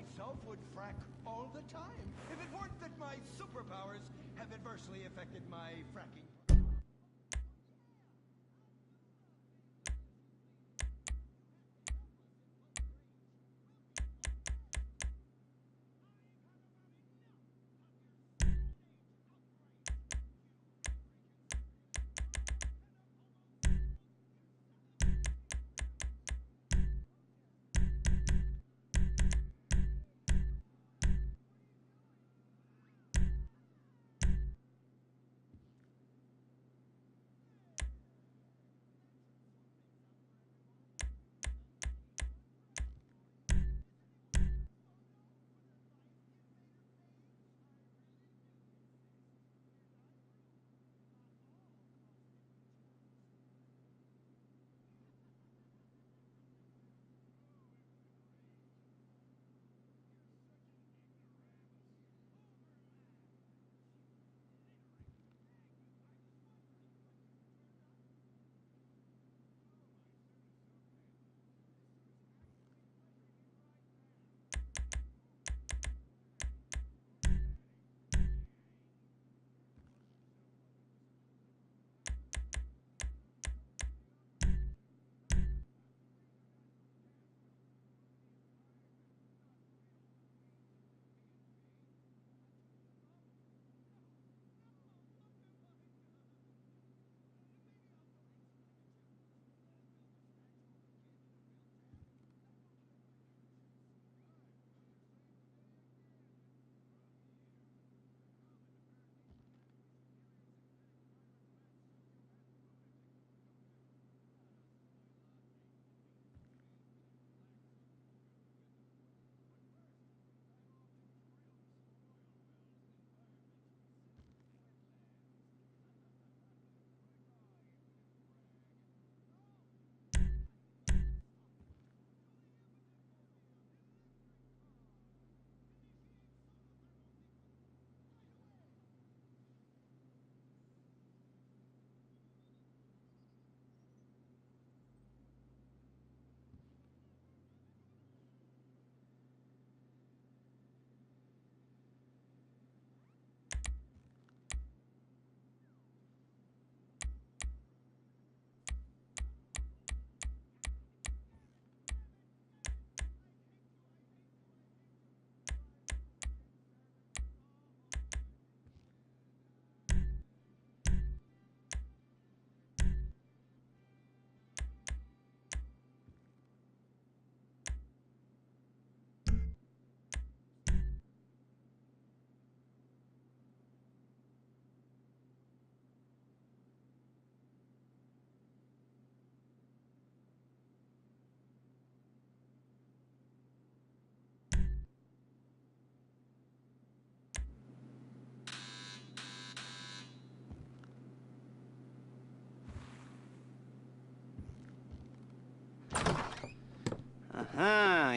myself would frack all the time if it weren't that my superpowers have adversely affected my fracking.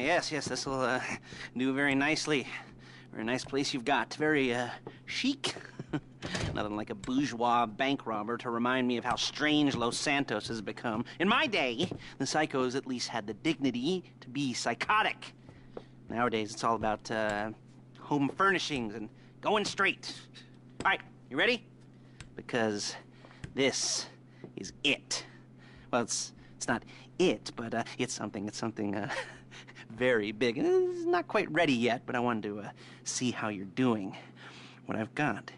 Yes, this will do very nicely. Very nice place you've got. Very chic. Nothing like a bourgeois bank robber to remind me of how strange Los Santos has become. In my day, the psychos at least had the dignity to be psychotic. Nowadays, it's all about home furnishings and going straight. All right, you ready? Because this is it. Well, it's not it, but it's something very big. It's not quite ready yet, but I wanted to see how you're doing. What I've got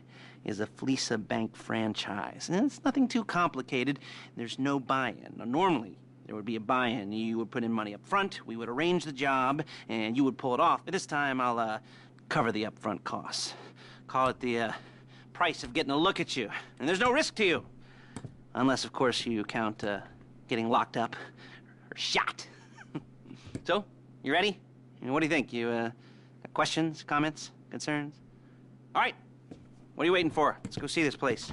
is a Fleesa Bank franchise. And it's nothing too complicated. There's no buy-in. Now, normally, there would be a buy-in. You would put in money up front, we would arrange the job, and you would pull it off. But this time, I'll cover the upfront costs. Call it the price of getting a look at you. And there's no risk to you. Unless, of course, you count getting locked up or shot. So, you ready? What do you think? You got questions, comments, concerns? All right. What are you waiting for? Let's go see this place.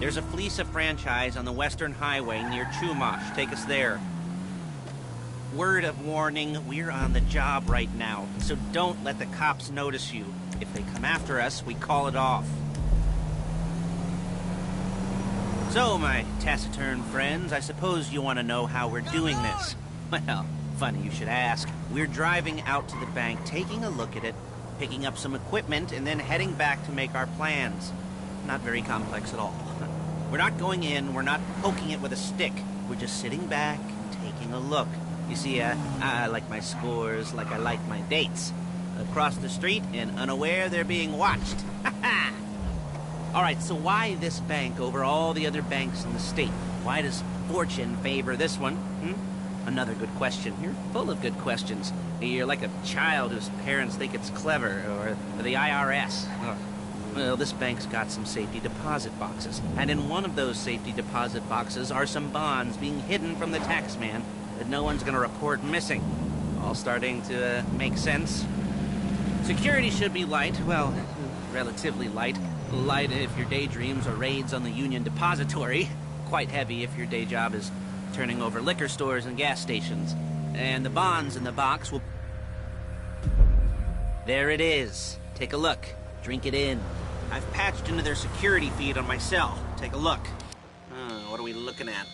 There's a Fleesa franchise on the Western Highway near Chumash. Take us there. Word of warning, we're on the job right now, so don't let the cops notice you. If they come after us, we call it off. So, my taciturn friends, I suppose you want to know how we're doing this. Well, funny you should ask. We're driving out to the bank, taking a look at it, picking up some equipment, and then heading back to make our plans. Not very complex at all. We're not going in, we're not poking it with a stick. We're just sitting back and taking a look. You see, I like my scores like I like my dates. Across the street and unaware they're being watched. All right, so why this bank over all the other banks in the state? Why does fortune favor this one? Another good question. You're full of good questions. You're like a child whose parents think it's clever, or the IRS. Ugh. Well, this bank's got some safety deposit boxes, and in one of those safety deposit boxes are some bonds being hidden from the tax man that no one's gonna report missing. All starting to make sense? Security should be light, well, relatively light. Light if your daydreams are raids on the Union Depository. Quite heavy if your day job is turning over liquor stores and gas stations. And the bonds in the box will... There it is. Take a look. Drink it in. I've patched into their security feed on my cell. Take a look. What are we looking at?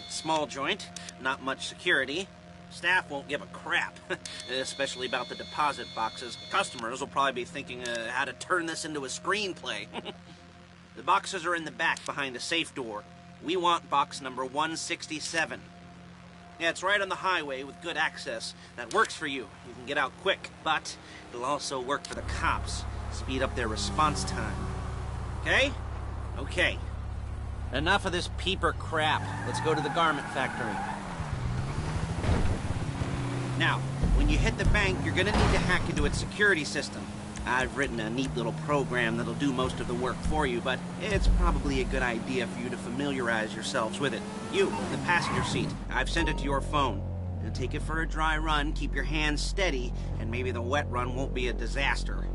Small joint, not much security. Staff won't give a crap, especially about the deposit boxes. Customers will probably be thinking how to turn this into a screenplay. The boxes are in the back behind the safe door. We want box number 167. Yeah, it's right on the highway with good access. That works for you. You can get out quick, but it'll also work for the cops. Speed up their response time. Okay? Okay. Enough of this peeper crap. Let's go to the garment factory. Now, when you hit the bank, you're gonna need to hack into its security system. I've written a neat little program that'll do most of the work for you, but it's probably a good idea for you to familiarize yourselves with it. You, in the passenger seat, I've sent it to your phone. Now take it for a dry run, keep your hands steady, and maybe the wet run won't be a disaster.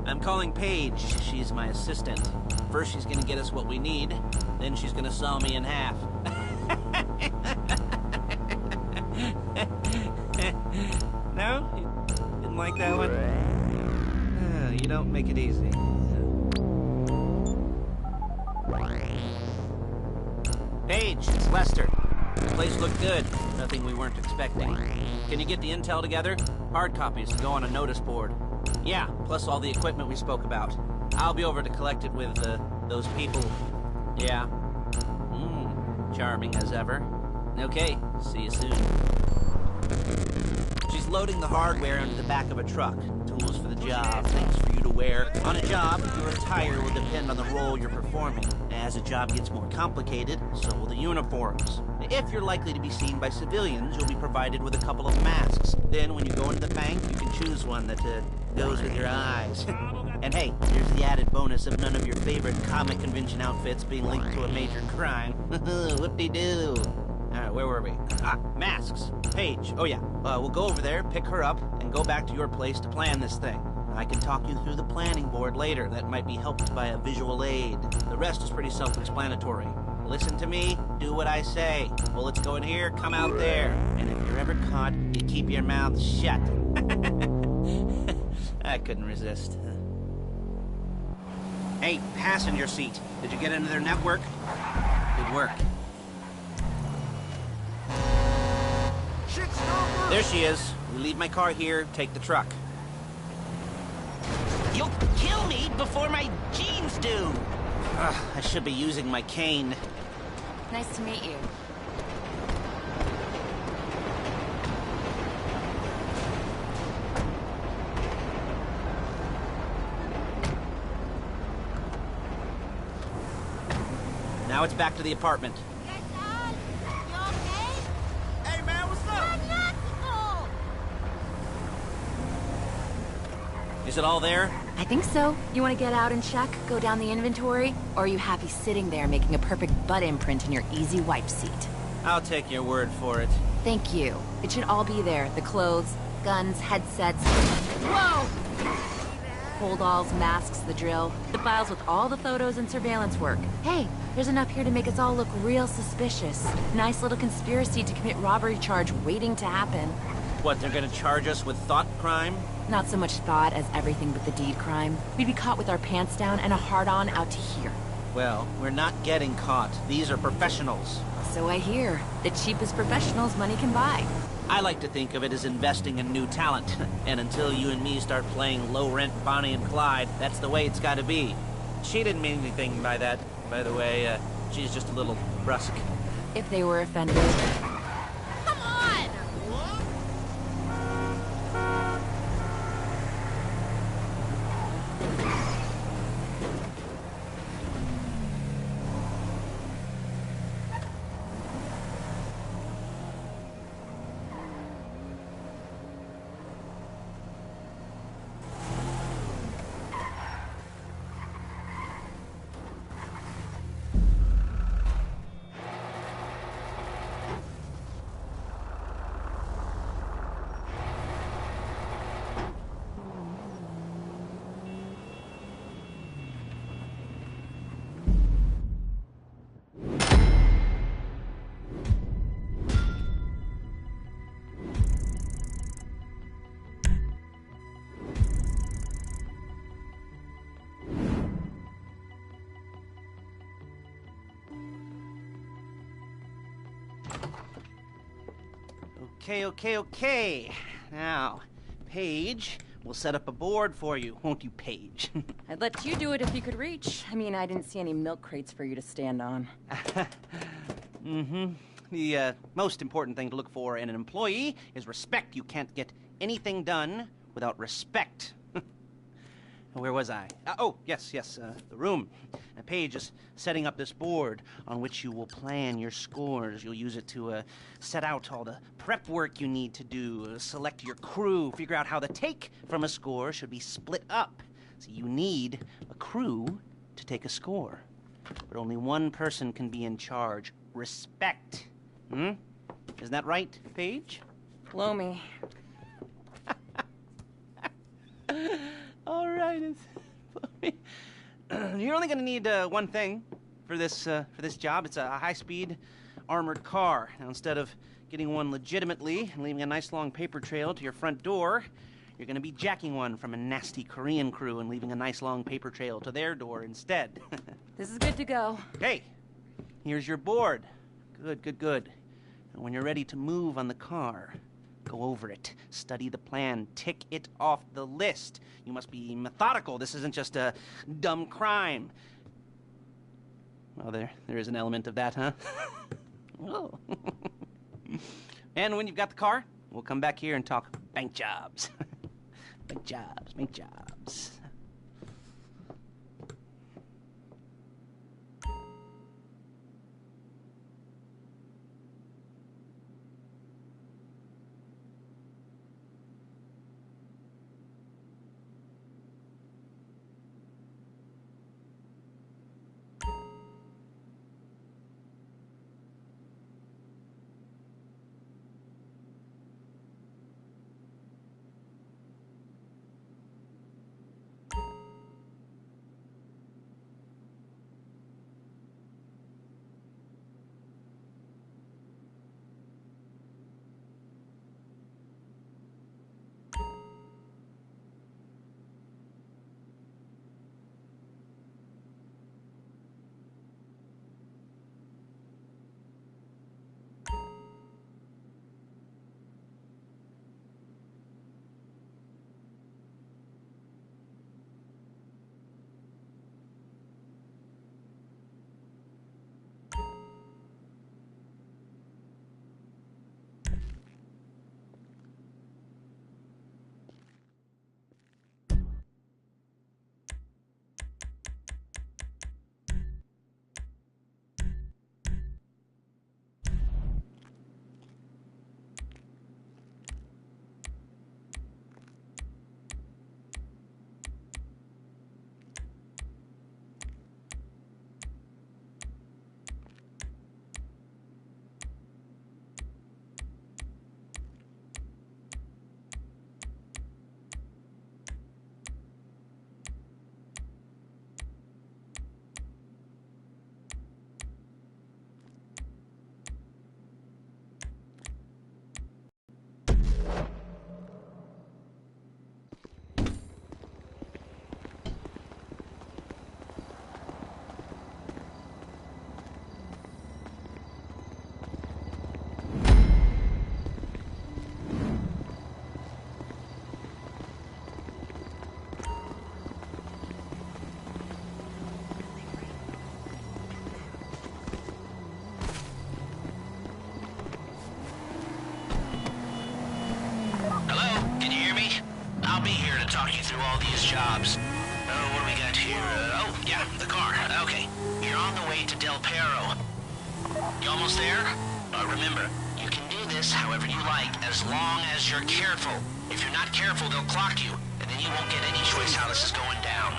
I'm calling Paige. She's my assistant. First she's gonna get us what we need, then she's gonna saw me in half. No? You didn't like that one? You don't make it easy. Paige, it's Lester. The place looked good. Nothing we weren't expecting. Can you get the intel together? Hard copies to go on a notice board. Yeah, plus all the equipment we spoke about. I'll be over to collect it with, those people. Yeah. Charming as ever. Okay, see you soon. She's loading the hardware into the back of a truck. Tools for the job, things for you to wear. On a job, your attire will depend on the role you're performing. As a job gets more complicated, so will the uniforms. If you're likely to be seen by civilians, you'll be provided with a couple of masks. Then when you go into the bank, you can choose one that goes with your eyes. And hey, here's the added bonus of none of your favorite comic convention outfits being linked to a major crime. Whoop-de-doo. Alright, where were we? Masks. Paige. Oh yeah, we'll go over there, pick her up, and go back to your place to plan this thing. I can talk you through the planning board later. That might be helped by a visual aid. The rest is pretty self-explanatory. Listen to me, do what I say. Bullets go in here, come out there. And if you're ever caught, you keep your mouth shut. I couldn't resist. Hey, passenger seat. Did you get into their network? Good work. There she is. We leave my car here, take the truck. You'll kill me before my jeans do! I should be using my cane. Nice to meet you. Now it's back to the apartment. Gerson, you okay? Hey, man, what's up? Fanatical! Is it all there? I think so. You want to get out and check? Go down the inventory? Or are you happy sitting there making a perfect butt imprint in your easy wipe seat? I'll take your word for it. Thank you. It should all be there. The clothes, guns, headsets. Whoa! Holdalls, masks, the drill. The files with all the photos and surveillance work. Hey, there's enough here to make us all look real suspicious. Nice little conspiracy to commit robbery charge waiting to happen. What, they're gonna charge us with thought crime? Not so much thought as everything but the deed crime. We'd be caught with our pants down and a hard-on out to here. Well, we're not getting caught. These are professionals. So I hear. The cheapest professionals money can buy. I like to think of it as investing in new talent. And until you and me start playing low-rent Bonnie and Clyde, that's the way it's gotta be. She didn't mean anything by that, by the way. She's just a little brusque. If they were offended. Come on! Okay. Now, Paige, we'll set up a board for you, won't you, Paige? I'd let you do it if you could reach. I mean, I didn't see any milk crates for you to stand on. The most important thing to look for in an employee is respect. You can't get anything done without respect. Where was I? Yes, the room. Paige is setting up this board on which you will plan your scores. You'll use it to set out all the prep work you need to do, select your crew, figure out how the take from a score should be split up. So you need a crew to take a score. But only one person can be in charge. Respect. Isn't that right, Paige? Blow me. All right, you're only going to need one thing for this job. It's a high-speed armored car. Now, instead of getting one legitimately and leaving a nice long paper trail to your front door, you're going to be jacking one from a nasty Korean crew and leaving a nice long paper trail to their door instead. This is good to go. Okay, here's your board. Good. And when you're ready to move on the car, go over it, study the plan, tick it off the list. You must be methodical. This isn't just a dumb crime. Well, there is an element of that, huh? Oh. And when you've got the car, we'll come back here and talk bank jobs. Bank jobs. talk you through all these jobs. Oh, what do we got here? Oh, yeah, the car. Okay. You're on the way to Del Perro. You almost there? Remember, you can do this however you like, as long as you're careful. If you're not careful, they'll clock you, and then you won't get any choice how this is going down.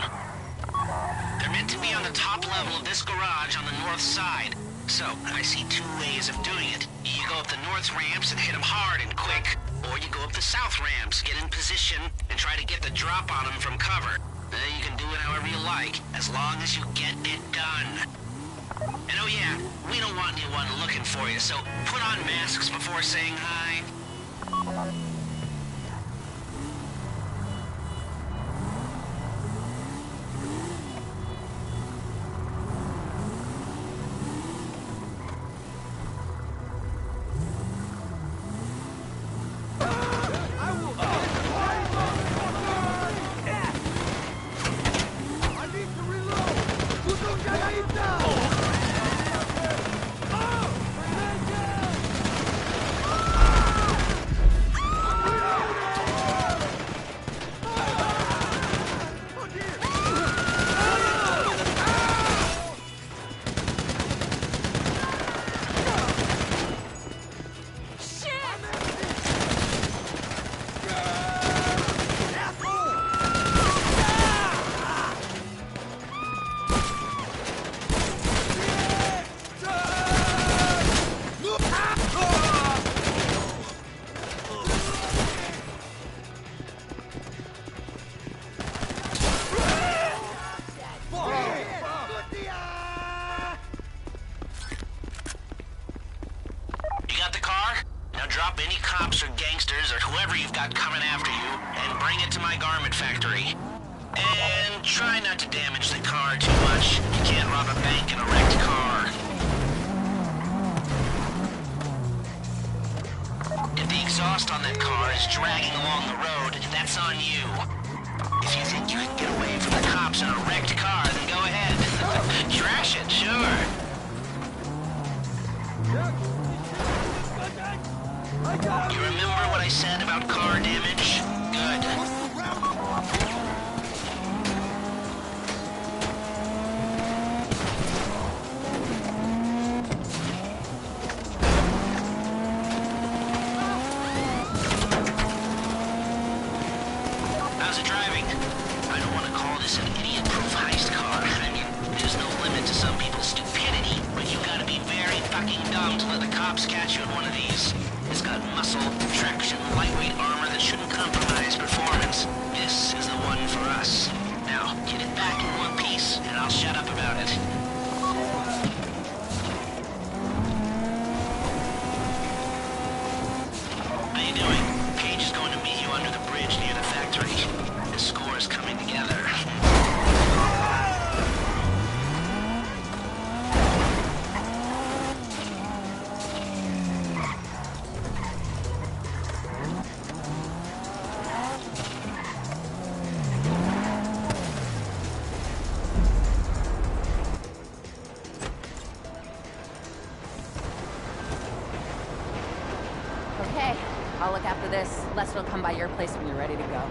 They're meant to be on the top level of this garage on the north side. So, I see two ways of doing it. You go up the north ramps and hit them hard and quick, or you go up the south ramps, get in position, and try to get the drop on them from cover. You can do it however you like, as long as you get it done. And oh yeah, we don't want anyone looking for you, so put on masks before saying hi. Drop any cops or gangsters or whoever you've got coming after you and bring it to my garment factory. And try not to damage the car too much. You can't rob a bank in a wrecked car. If the exhaust on that car is dragging along the road, that's on you. If you think you can get away from the cops in a wrecked car, then go ahead. Trash it, sure. You remember what I said about car damage? Good. How's it driving? I don't want to call this an idiot-proof heist car. I mean, there's no limit to some people's stupidity, but you gotta be very fucking dumb to let the cops catch you in one of these. It's got muscle, traction, lightweight armor that shouldn't compromise performance. This is the one for us. Now, get it back in one piece, and I'll shut up about it. How you doing? Paige is going to meet you under the bridge near the factory. This score is coming together. Okay, I'll look after this. Lester will come by your place when you're ready to go.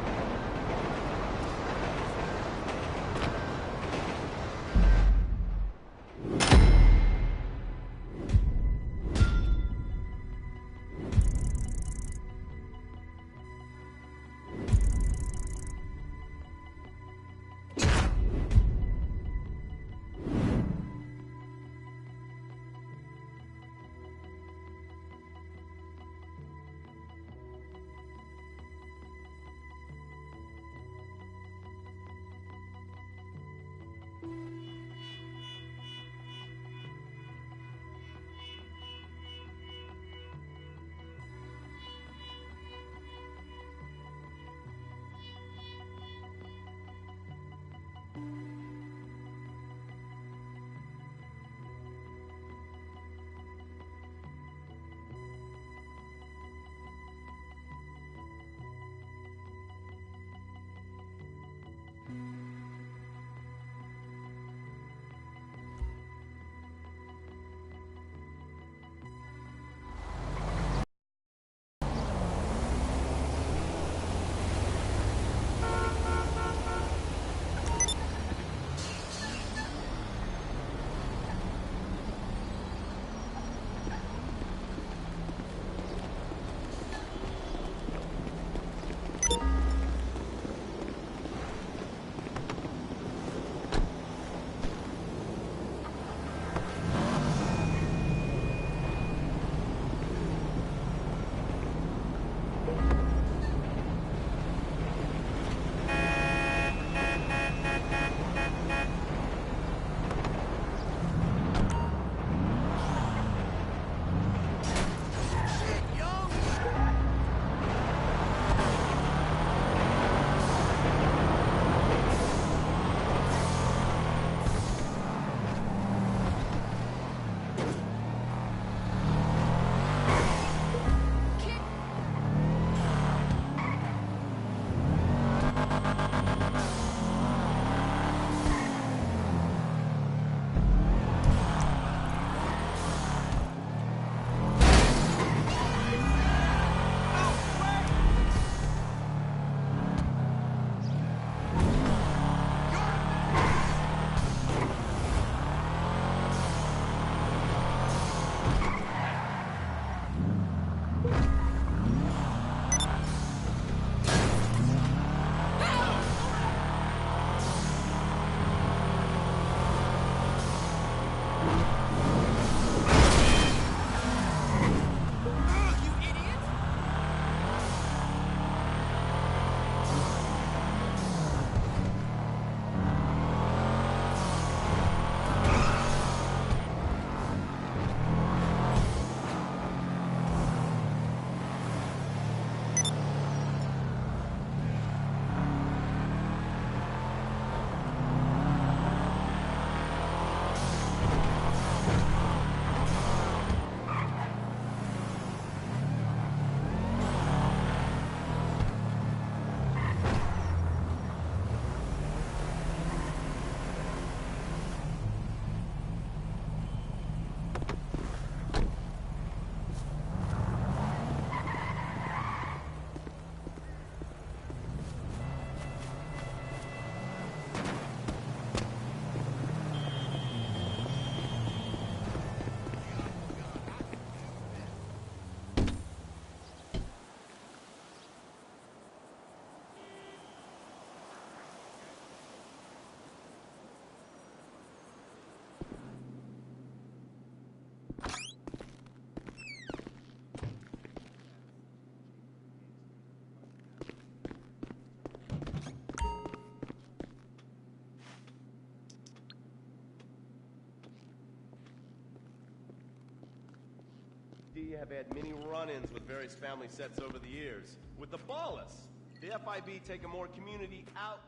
LAPD have had many run-ins with various family sets over the years. With the Ballas, the FIB take a more community out...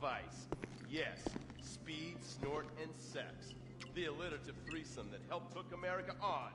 Vice. Yes, speed, snort, and sex. The alliterative threesome that helped hook America on.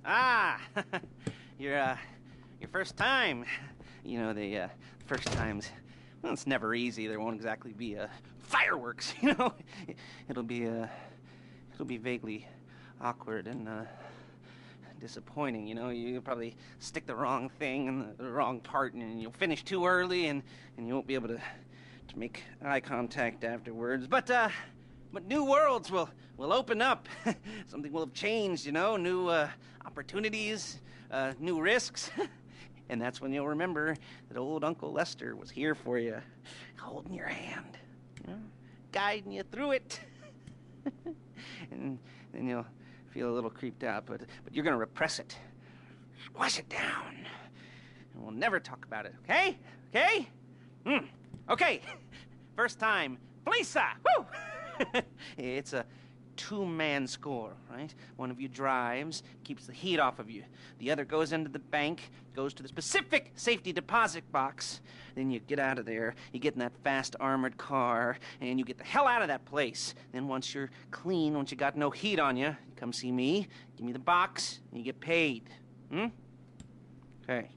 Ah, your first time. You know, the first times, well, it's never easy. There won't exactly be fireworks, you know. It'll be vaguely awkward and disappointing, you know. You'll probably stick the wrong thing in the wrong part, and you'll finish too early, and you won't be able to make eye contact afterwards. But new worlds will open up. Something will have changed, you know. New opportunities, new risks. And that's when you'll remember that old Uncle Lester was here for you, holding your hand, you know, guiding you through it. And then you'll feel a little creeped out, but you're gonna repress it. Squash it down. And we'll never talk about it, okay? Okay? Okay. First time. Lisa! Woo! It's a two-man score, right? One of you drives, keeps the heat off of you. The other goes into the bank, goes to the specific safety deposit box. Then you get out of there, you get in that fast armored car, and you get the hell out of that place. Then once you're clean, once you got no heat on you, you come see me, give me the box, and you get paid. Okay.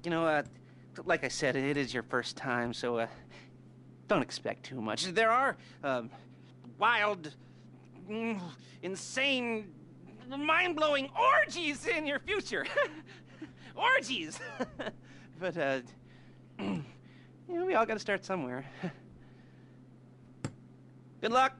You know, like I said, it is your first time, so, don't expect too much. There are, wild, insane, mind-blowing orgies in your future. Orgies! But, you know, we all gotta start somewhere. Good luck!